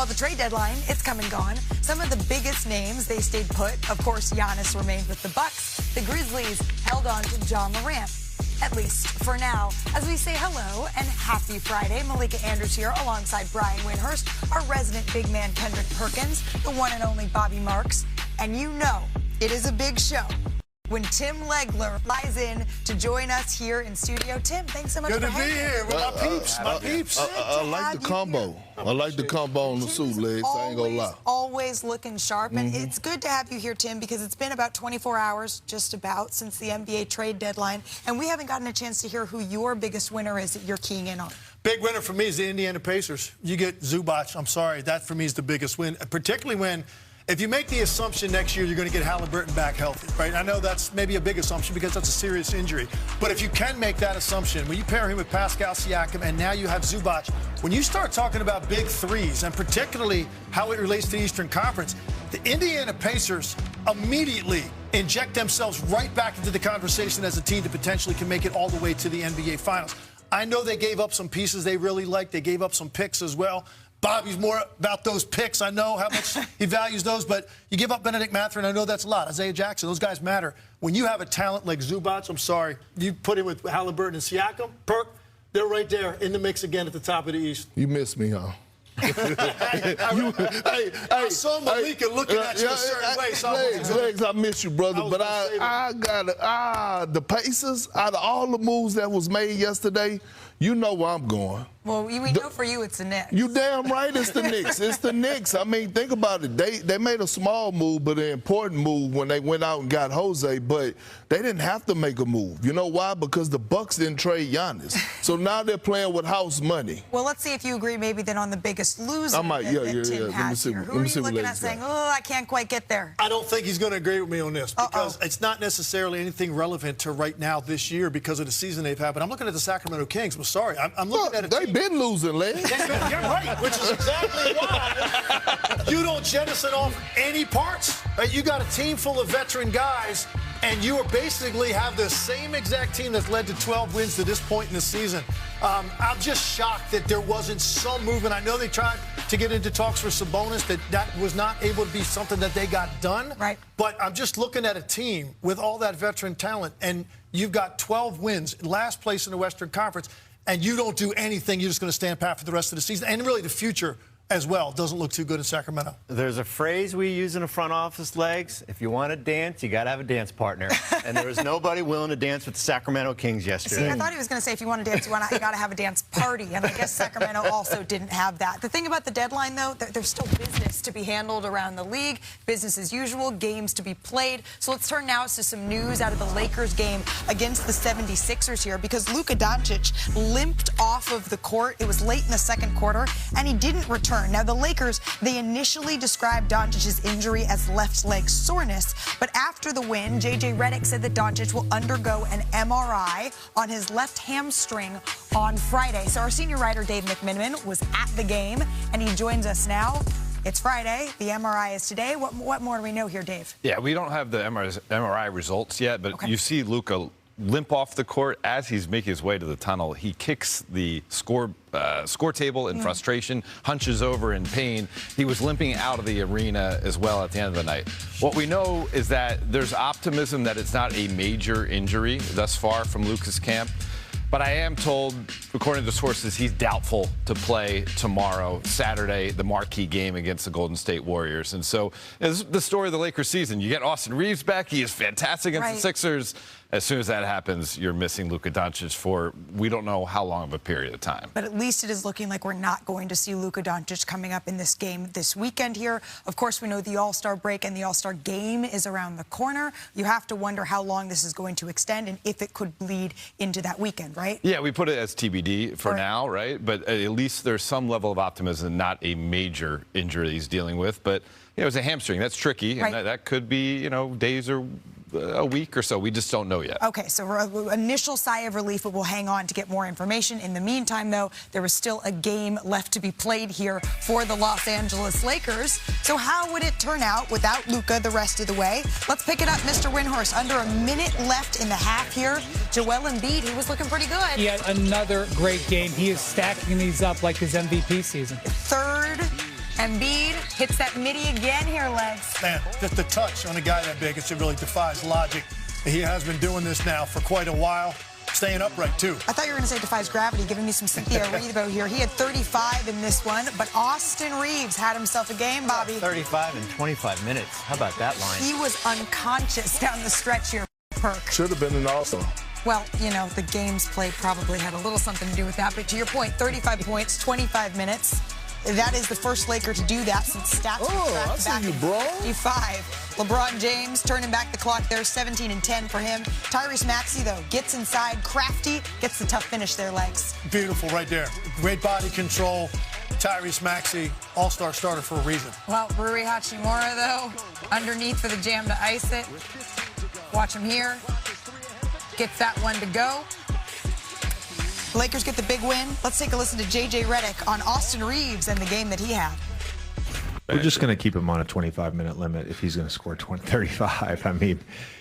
Well, the trade deadline, it's come and gone. Some of the biggest names, they stayed put. Of course, Giannis remained with the Bucks. The Grizzlies held on to John Morant, at least for now. As we say hello and happy Friday, Malika Andrews here alongside Brian Windhurst, our resident big man Kendrick Perkins, the one and only Bobby Marks. And you know it is a big show when Tim Legler flies in to join us here in studio. Tim, thanks so much for hanging. Good to be here with my peeps. I like the combo. I like the combo on the suit, legs. I ain't gonna lie. Always looking sharp. And it's good to have you here, Tim, because it's been about 24 hours, just about, since the NBA trade deadline. And we haven't gotten a chance to hear who your biggest winner is that you're keying in on. Big winner for me is the Indiana Pacers. You get Zubac. I'm sorry. That, for me, is the biggest win, particularly when if you make the assumption next year you're going to get Halliburton back healthy, right? I know that's maybe a big assumption because that's a serious injury. But if you can make that assumption, when you pair him with Pascal Siakam and now you have Zubac, when you start talking about big threes and particularly how it relates to the Eastern Conference, the Indiana Pacers immediately inject themselves right back into the conversation as a team that potentially can make it all the way to the NBA Finals. I know they gave up some pieces they really liked. They gave up some picks as well. Bobby's more about those picks. I know how much he values those, but you give up Benedict Mathurin, I know that's a lot. Isaiah Jackson, those guys matter. When you have a talent like Zubac, I'm sorry, you put him with Halliburton and Siakam, Perk, they're right there in the mix again at the top of the East. You miss me, huh? I saw Malika looking at you a certain way. So legs, I miss you, brother. But I got the Pacers, out of all the moves that was made yesterday, you know where I'm going. Well, we know for you it's the Knicks. You damn right it's the Knicks. It's the Knicks. I mean, think about it. They made a small move, but an important move when they went out and got Jose, but they didn't have to make a move. You know why? Because the Bucks didn't trade Giannis. So now they're playing with house money. Well, let's see if you agree maybe then on the biggest loser I might, that Tim has here. Who are you looking at saying, oh, I can't quite get there? I don't think he's going to agree with me on this because it's not necessarily anything relevant to right now this year because of the season they've had. But I'm looking at the Sacramento Kings. I'm sorry. I'm looking at a team. They've been losing, Larry. You're right, which is exactly why you don't jettison off any parts. Right? You got a team full of veteran guys, and you basically have the same exact team that's led to 12 wins to this point in the season. I'm just shocked that there wasn't some movement. I know they tried to get into talks for Sabonis, that was not able to be something that they got done. Right. But I'm just looking at a team with all that veteran talent, and you've got 12 wins, last place in the Western Conference, and you don't do anything, you're just going to stand pat for the rest of the season. And really the future as well doesn't look too good in Sacramento. There's a phrase we use in the front office, Legs. If you want to dance, you got to have a dance partner. And there was nobody willing to dance with the Sacramento Kings yesterday. See, I thought he was going to say if you want to dance, you got to have a dance party. And I guess Sacramento also didn't have that. The thing about the deadline, though, there's still business to be handled around the league. Business as usual, games to be played. So let's turn now to some news out of the Lakers game against the 76ers here because Luka Doncic limped off of the court. It was late in the second quarter, and he didn't return. Now, the Lakers, they initially described Doncic's injury as left leg soreness, but after the win, J.J. Redick said that Doncic will undergo an MRI on his left hamstring on Friday. So our senior writer, Dave McMenamin, was at the game, and he joins us now. It's Friday. The MRI is today. What more do we know here, Dave? Yeah, we don't have the MRI results yet, but you see Luka limp off the court as he's making his way to the tunnel. He kicks the score table in frustration, hunches over in pain. He was limping out of the arena as well at the end of the night. What we know is that there's optimism that it's not a major injury thus far from Luka's camp. But I am told, according to sources, he's doubtful to play tomorrow, Saturday, the marquee game against the Golden State Warriors. And so it's the story of the Lakers season. You get Austin Reaves back. He is fantastic against the Sixers. As soon as that happens, you're missing Luka Doncic for we don't know how long of a period of time. But at least it is looking like we're not going to see Luka Doncic coming up in this game this weekend here. Of course, we know the All-Star break and the All-Star game is around the corner. You have to wonder how long this is going to extend and if it could bleed into that weekend, right? Yeah, we put it as TBD for now, right? But at least there's some level of optimism, not a major injury he's dealing with. But, you know, it's a hamstring. That's tricky. And that could be, you know, days or a week or so. We just don't know yet. Okay, so initial sigh of relief, but we'll hang on to get more information. In the meantime, though, there was still a game left to be played here for the Los Angeles Lakers. So how would it turn out without Luka the rest of the way? Let's pick it up, Mr. Windhorst. Under a minute left in the half here. Joel Embiid, he was looking pretty good. Yet another great game. He is stacking these up like his MVP season. Third Embiid hits that midi again here, legs. Man, just the touch on a guy that big, it really defies logic. He has been doing this now for quite a while. Staying upright, too. I thought you were going to say defies gravity, giving me some Cynthia Erivo here. He had 35 in this one, but Austin Reaves had himself a game, Bobby. 35 in 25 minutes. How about that line? He was unconscious down the stretch here, Perk. Should have been an All-Star. Well, you know, the games played probably had a little something to do with that. But to your point, 35 points, 25 minutes. That is the first Laker to do that since stats were tracked back in 55. LeBron James turning back the clock there, 17 and 10 for him. Tyrese Maxey, though, gets inside, crafty, gets the tough finish there, legs. Beautiful right there. Great body control. Tyrese Maxey, all-star starter for a reason. Well, Rui Hachimura, though, underneath for the jam to ice it. Watch him here. Gets that one to go. The Lakers get the big win. Let's take a listen to J.J. Redick on Austin Reaves and the game that he had. We're just going to keep him on a 25-minute limit if he's going to score 35. I mean,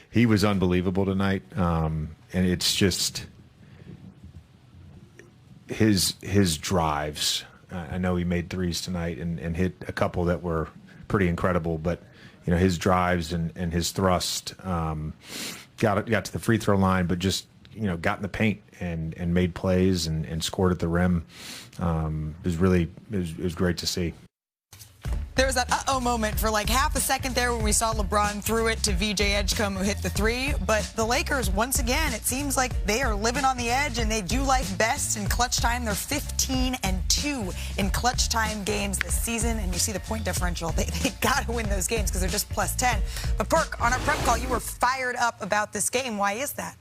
he was unbelievable tonight, and it's just his drives. I know he made threes tonight and hit a couple that were pretty incredible, but you know his drives and his thrust got to the free throw line, but just got in the paint and made plays and scored at the rim. It was great to see. There was that uh-oh moment for like half a second there when we saw LeBron threw it to VJ Edgecombe, who hit the three. But the Lakers, once again, it seems like they are living on the edge and they do life best in clutch time. They're 15-2 in clutch time games this season. And you see the point differential. They got to win those games because they're just plus 10. But Perk, on our prep call, you were fired up about this game. Why is that?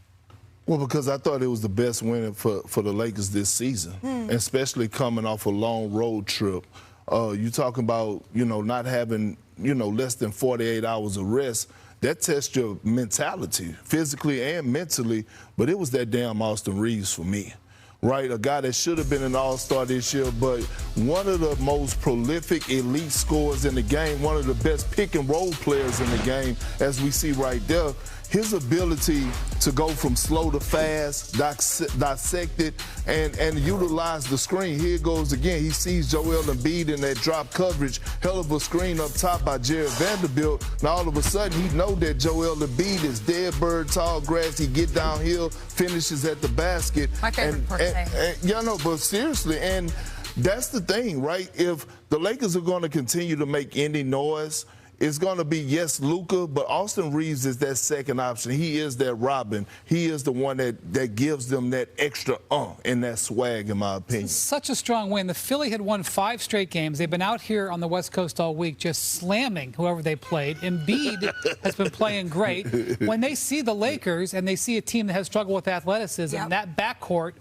Well, because I thought it was the best win for the Lakers this season, especially coming off a long road trip. You talking about, not having, less than 48 hours of rest. That tests your mentality, physically and mentally. But it was that damn Austin Reaves for me, right? A guy that should have been an all-star this year, but one of the most prolific elite scorers in the game, one of the best pick-and-roll players in the game, as we see right there. His ability to go from slow to fast, dissect it, and utilize the screen. Here it goes again. He sees Joel Embiid in that drop coverage. Hell of a screen up top by Jared Vanderbilt. Now all of a sudden he know that Joel Embiid is dead bird, tall grass. He get downhill, finishes at the basket. My favorite part to say. But seriously, and that's the thing, right? If the Lakers are going to continue to make any noise, it's going to be, yes, Luka, but Austin Reaves is that second option. He is that Robin. He is the one that gives them that extra and that swag, in my opinion. Such a strong win. The Philly had won 5 straight games. They've been out here on the West Coast all week just slamming whoever they played. Embiid has been playing great. When they see the Lakers and they see a team that has struggled with athleticism, that backcourt,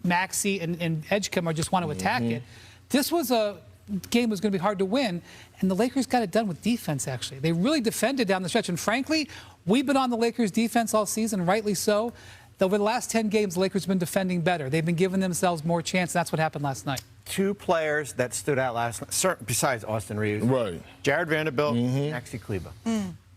Maxey and Edgecombe just want to attack it. This was a game was going to be hard to win, and the Lakers got it done with defense, actually. They really defended down the stretch, and frankly, we've been on the Lakers' defense all season, rightly so. Over the last 10 games, the Lakers have been defending better. They've been giving themselves more chance, and that's what happened last night. 2 players that stood out last night, besides Austin Reaves. Right. Jared Vanderbilt, Maxey Kleber.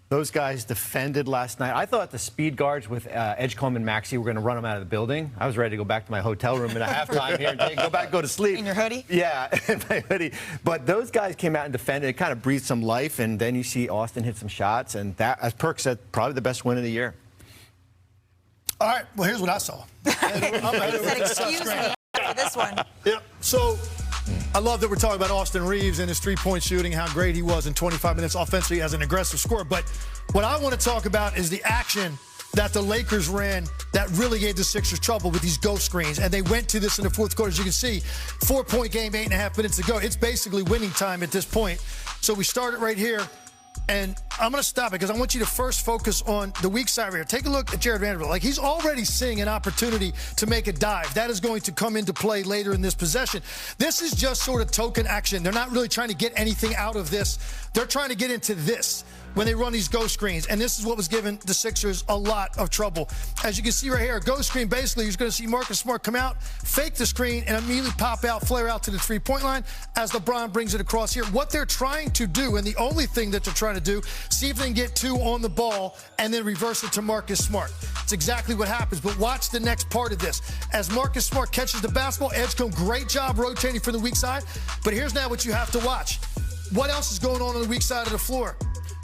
Those guys defended last night. I thought the speed guards with Edgecombe and Maxey were going to run them out of the building. I was ready to go back to my hotel room in a halftime here and go to sleep. In your hoodie? Yeah, in my hoodie. But those guys came out and defended. It kind of breathed some life, and then you see Austin hit some shots, and that, as Perk said, probably the best win of the year. All right, well, here's what I saw. Excuse me for this one. Yeah, so I love that we're talking about Austin Reaves and his three-point shooting, how great he was in 25 minutes offensively as an aggressive scorer. But what I want to talk about is the action that the Lakers ran that really gave the Sixers trouble with these ghost screens. And they went to this in the fourth quarter. As you can see, 4-point game, 8.5 minutes to go. It's basically winning time at this point. So we started right here. And I'm going to stop it because I want you to first focus on the weak side right here. Take a look at Jared Vanderbilt. Like, he's already seeing an opportunity to make a dive. That is going to come into play later in this possession. This is just sort of token action. They're not really trying to get anything out of this. They're trying to get into this when they run these ghost screens. And this is what was giving the Sixers a lot of trouble. As you can see right here, a ghost screen, basically, you're going to see Marcus Smart come out, fake the screen, and immediately pop out, flare out to the three-point line as LeBron brings it across here. What they're trying to do, and the only thing that they're trying to do, see if they can get 2 on the ball and then reverse it to Marcus Smart. It's exactly what happens, but watch the next part of this. As Marcus Smart catches the basketball, Edgecombe, great job rotating from the weak side, but here's now what you have to watch. what else is going on the weak side of the floor?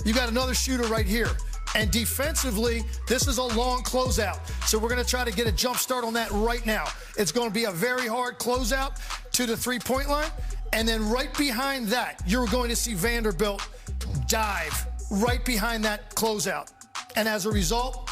You got another shooter right here. And defensively, this is a long closeout. So we're going to try to get a jump start on that right now. It's going to be a very hard closeout to the three-point line. And then right behind that, you're going to see Vanderbilt dive right behind that closeout. And as a result,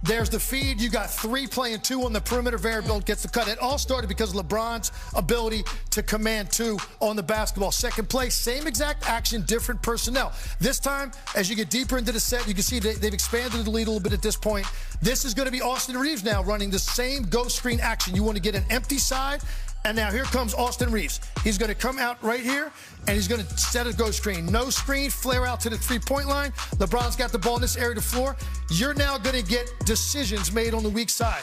there's the feed. You got 3 playing 2 on the perimeter. Vanderbilt gets the cut. It all started because of LeBron's ability to command 2 on the basketball. Second play, same exact action, different personnel. This time, as you get deeper into the set, you can see they've expanded the lead a little bit at this point. This is going to be Austin Reaves now running the same ghost screen action. You want to get an empty side. And now here comes Austin Reaves. He's going to come out right here, and he's going to set a ghost screen. No screen, flare out to the three-point line. LeBron's got the ball in this area of the floor. You're now going to get decisions made on the weak side,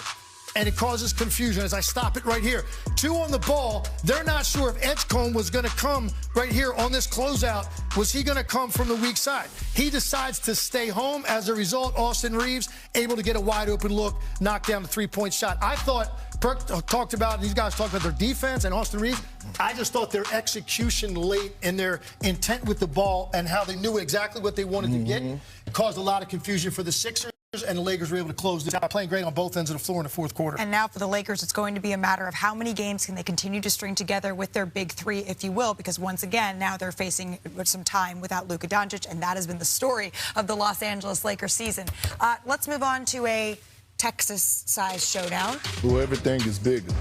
and it causes confusion as I stop it right here. 2 on the ball. They're not sure if Edgecombe was going to come right here on this closeout. Was he going to come from the weak side? He decides to stay home. As a result, Austin Reaves able to get a wide-open look, knock down the three-point shot. I thought Perk talked about, these guys talked about their defense and Austin Reaves. I just thought their execution late and their intent with the ball and how they knew exactly what they wanted to get caused a lot of confusion for the Sixers, and the Lakers were able to close this out, playing great on both ends of the floor in the fourth quarter. And now for the Lakers, it's going to be a matter of how many games can they continue to string together with their big 3, if you will, because once again, now they're facing some time without Luka Doncic, and that has been the story of the Los Angeles Lakers season. Let's move on to a Texas-sized showdown. Who everything is bigger.